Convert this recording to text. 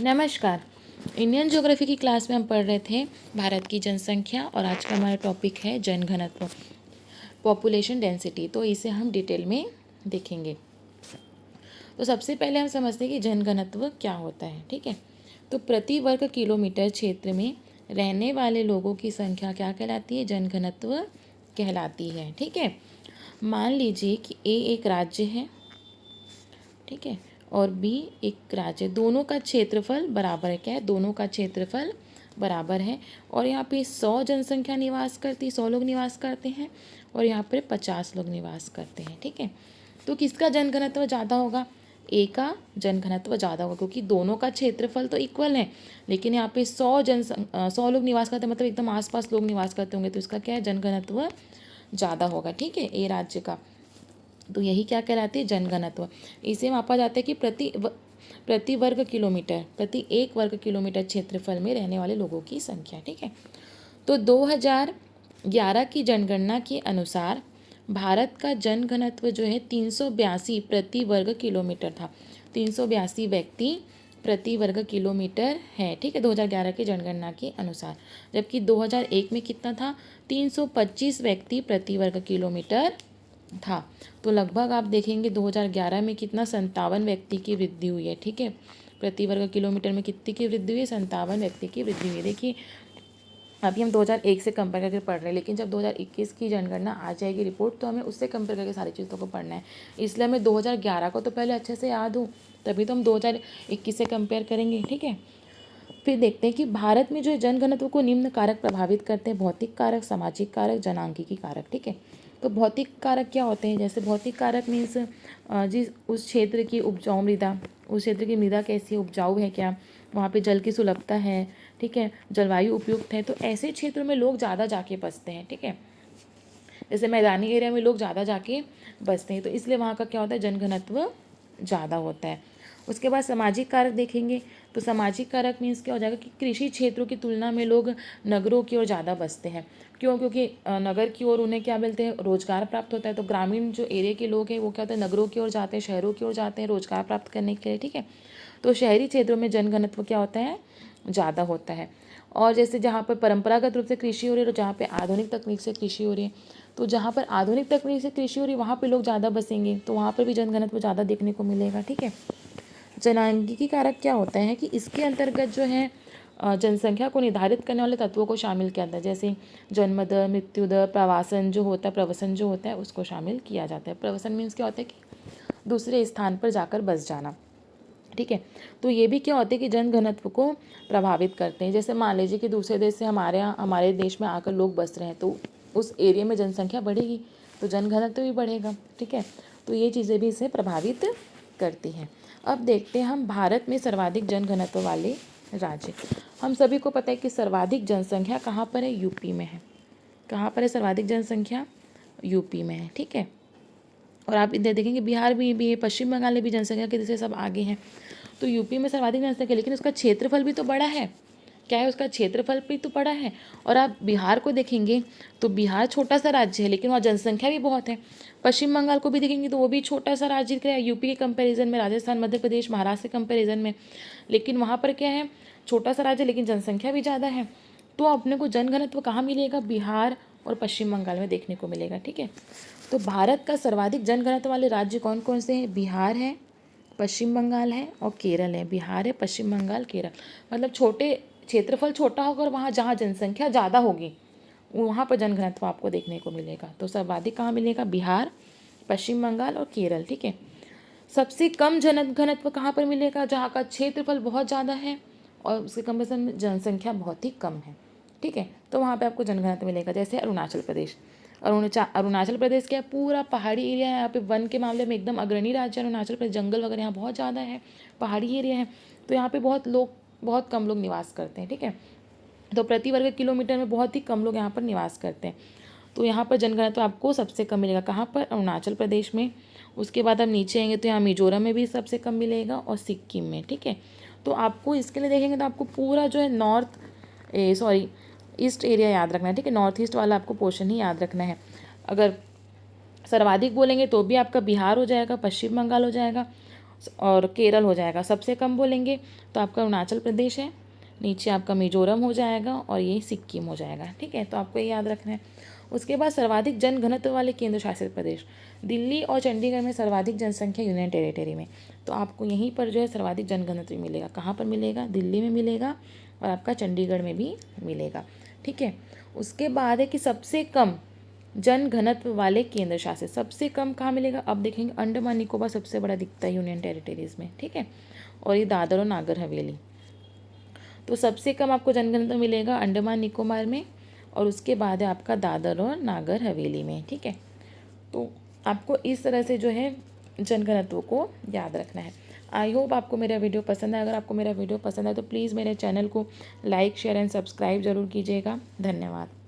नमस्कार। Indian geography की class में हम पढ़ रहे थे भारत की जनसंख्या और आज का हमारा टॉपिक है जनघनत्व, पॉपुलेशन डेंसिटी। तो इसे हम डिटेल में देखेंगे। तो सबसे पहले हम समझते हैं कि जनघनत्व क्या होता है। ठीक है, तो प्रति वर्ग किलोमीटर क्षेत्र में रहने वाले लोगों की संख्या क्या कहलाती है? जनघनत्व कहलाती है। ठीक है, मान लीजिए कि ए एक राज्य है, ठीक है, और बी एक राज्य, दोनों का क्षेत्रफल बराबर है। क्या है? दोनों का क्षेत्रफल बराबर है। और यहाँ पे 100 जनसंख्या निवास करती, 100 लोग निवास करते हैं, और यहाँ पर 50 लोग निवास करते हैं। ठीक है, तो किसका जनघनत्व ज़्यादा होगा? ए का जनघनत्व ज़्यादा होगा, क्योंकि दोनों का क्षेत्रफल तो इक्वल है, लेकिन यहाँ पे 100 लोग निवास करते हैं, मतलब एकदम आसपास लोग निवास करते होंगे, तो इसका क्या है? जनघनत्व ज़्यादा होगा। ठीक है, ए राज्य का। तो यही क्या कहलाती है? जनघनत्व। इसे मापा जाता है कि प्रति वर्ग किलोमीटर, प्रति 1 वर्ग किलोमीटर क्षेत्रफल में रहने वाले लोगों की संख्या। ठीक है, तो 2011 की जनगणना के अनुसार भारत का जनघनत्व जो है 382 प्रति वर्ग किलोमीटर था। 382 व्यक्ति प्रति वर्ग किलोमीटर है। ठीक है, 2011 की जनगणना के अनुसार, जबकि 2001 में कितना था? 325 व्यक्ति प्रति वर्ग किलोमीटर था। तो लगभग आप देखेंगे 2011 में कितना? 57 व्यक्ति की वृद्धि हुई है। ठीक है, प्रति वर्ग किलोमीटर में कितनी की वृद्धि हुई है? 57 व्यक्ति की वृद्धि हुई है। देखिए, अभी हम 2001 से कंपेयर करके पढ़ रहे हैं, लेकिन जब 2021 की जनगणना आ जाएगी रिपोर्ट, तो हमें उससे कंपेयर करके सारी चीज़ों को पढ़ना है। इसलिए हमें 2011 को तो पहले अच्छे से याद हो, तभी तो हम 2021 से कंपेयर करेंगे। ठीक है, फिर देखते हैं कि भारत में जो जनघनत्व को निम्न कारक प्रभावित करते हैं: भौतिक कारक, सामाजिक कारक, जनांगीकी कारक। ठीक है, तो भौतिक कारक क्या होते हैं? जैसे भौतिक कारक मीन्स जिस उस क्षेत्र की उपजाऊ मृदा, उस क्षेत्र की मृदा कैसी है, उपजाऊ है क्या, वहाँ पे जल की सुलभता है, ठीक है, जलवायु उपयुक्त है, तो ऐसे क्षेत्रों में लोग ज़्यादा जाके बसते हैं। ठीक है, जैसे मैदानी एरिया में लोग ज़्यादा जाके बसते हैं, तो इसलिए वहाँ का क्या होता है? जनघनत्व ज़्यादा होता है। उसके बाद सामाजिक कारक देखेंगे, तो सामाजिक कारक मीन्स क्या हो जाएगा कि कृषि क्षेत्रों की तुलना में लोग नगरों की ओर ज़्यादा बसते हैं। क्यों? क्योंकि नगर की ओर उन्हें क्या मिलते हैं? रोजगार प्राप्त होता है। तो ग्रामीण जो एरिया के लोग हैं वो क्या होता है? नगरों की ओर जाते हैं, शहरों की ओर जाते हैं रोजगार प्राप्त करने के लिए। ठीक है, तो शहरी क्षेत्रों में जनघनत्व क्या होता है? ज़्यादा होता है। और जैसे जहाँ पर परंपरागत रूप से कृषि हो रही है और जहाँ पे आधुनिक तकनीक से कृषि हो रही है, तो जहाँ पर आधुनिक तकनीक से कृषि हो रही है वहाँ पे लोग ज़्यादा बसेंगे, तो वहाँ पर भी जनघनत्व ज़्यादा देखने को मिलेगा। ठीक है, जनांगीकी कारक क्या होता है कि इसके अंतर्गत जो है जनसंख्या को निर्धारित करने वाले तत्वों को शामिल किया जाता है। जैसे जन्म दर, मृत्यु दर, प्रवसन जो होता है उसको शामिल किया जाता है। प्रवसन मीन्स क्या होता है कि दूसरे स्थान पर जाकर बस जाना। ठीक है, तो ये भी क्या होता है कि जनघनत्व को प्रभावित करते हैं। जैसे मान लीजिए कि दूसरे देश से हमारे देश में आकर लोग बस रहे हैं, तो उस एरिया में जनसंख्या बढ़ेगी, तो जनघनत्व भी बढ़ेगा। ठीक है, तो ये चीज़ें भी इसे प्रभावित करती हैं। अब देखते हैं हम भारत में सर्वाधिक जनघनत्व वाले राज्य। हम सभी को पता है कि सर्वाधिक जनसंख्या कहाँ पर है? यूपी में है। कहाँ पर है सर्वाधिक जनसंख्या? यूपी में है। ठीक है, और आप इधर देखेंगे बिहार में भी है, पश्चिम बंगाल में भी जनसंख्या के जैसे सब आगे हैं। तो यूपी में सर्वाधिक जनसंख्या, लेकिन उसका क्षेत्रफल भी तो बड़ा है। क्या है? उसका क्षेत्रफल भी तो बड़ा है। और आप बिहार को देखेंगे तो बिहार छोटा सा राज्य है, लेकिन वहाँ जनसंख्या भी बहुत है। पश्चिम बंगाल को भी देखेंगे तो वो भी छोटा सा राज्य दिख रहा है यूपी के कंपैरिजन में, राजस्थान, मध्य प्रदेश, महाराष्ट्र के कंपैरिजन में, लेकिन वहाँ पर क्या है? छोटा सा राज्य, लेकिन जनसंख्या भी ज़्यादा है। तो अपने को जनघनत्व कहाँ मिलेगा? बिहार और पश्चिम बंगाल में देखने को मिलेगा। ठीक है, तो भारत का सर्वाधिक जनघनत्व वाले राज्य कौन कौन से हैं? बिहार है, पश्चिम बंगाल है और केरल है। बिहार है, पश्चिम बंगाल, केरल। मतलब छोटे क्षेत्रफल छोटा होगा और वहाँ जहाँ जनसंख्या ज़्यादा होगी वहाँ पर जनघनत्व आपको देखने को मिलेगा। तो सर्वाधिक कहाँ मिलेगा? बिहार, पश्चिम बंगाल और केरल। ठीक है, सबसे कम जनघनत्व कहाँ पर मिलेगा? जहाँ का क्षेत्रफल बहुत ज़्यादा है और उसके कंपेरिजन में जनसंख्या बहुत ही कम है। ठीक है, तो वहाँ पे आपको जनघनत्व मिलेगा। जैसे अरुणाचल प्रदेश। अरुणाचल प्रदेश क्या है? पूरा पहाड़ी एरिया है। यहाँ पे वन के मामले में एकदम अग्रणी राज्य है अरुणाचल प्रदेश। जंगल वगैरह यहाँ बहुत ज़्यादा है, पहाड़ी एरिया है, तो यहाँ पे बहुत कम लोग निवास करते हैं। ठीक है, तो प्रति वर्ग किलोमीटर में बहुत ही कम लोग यहाँ पर निवास करते हैं। तो यहाँ पर जनघनत्व आपको सबसे कम मिलेगा। कहाँ पर? अरुणाचल प्रदेश में। उसके बाद आप नीचे आएंगे तो यहाँ मिजोरम में भी सबसे कम मिलेगा और सिक्किम में। ठीक है, तो आपको इसके लिए देखेंगे तो आपको पूरा जो है ईस्ट एरिया याद रखना है। ठीक है, नॉर्थ ईस्ट वाला आपको पोर्शन ही याद रखना है। अगर सर्वाधिक बोलेंगे तो भी आपका बिहार हो जाएगा, पश्चिम बंगाल हो जाएगा, और केरल हो जाएगा। सबसे कम बोलेंगे तो आपका अरुणाचल प्रदेश है, नीचे आपका मिजोरम हो जाएगा और ये सिक्किम हो जाएगा। ठीक है, तो आपको ये याद रखना है। उसके बाद सर्वाधिक जनघनत्व वाले केंद्र शासित प्रदेश, दिल्ली और चंडीगढ़ में सर्वाधिक जनसंख्या यूनियन टेरिटरी में, तो आपको यहीं पर जो है सर्वाधिक जनघनत्व मिलेगा। कहाँ पर मिलेगा? दिल्ली में मिलेगा और आपका चंडीगढ़ में भी मिलेगा। ठीक है, उसके बाद है कि सबसे कम जन घनत्व वाले केंद्र शासित, सबसे कम कहाँ मिलेगा? अब देखेंगे अंडमान निकोबार सबसे बड़ा दिखता है यूनियन टेरिटरीज में। ठीक है, और ये दादर और नागर हवेली। तो सबसे कम आपको जनघनत्व मिलेगा अंडमान निकोबार में और उसके बाद है आपका दादर और नागर हवेली में। ठीक है, तो आपको इस तरह से जो है जनघनत्व को याद रखना है। आई होप आपको मेरा वीडियो पसंद है। अगर आपको मेरा वीडियो पसंद है तो प्लीज़ मेरे चैनल को लाइक शेयर एंड सब्सक्राइब जरूर कीजिएगा। धन्यवाद।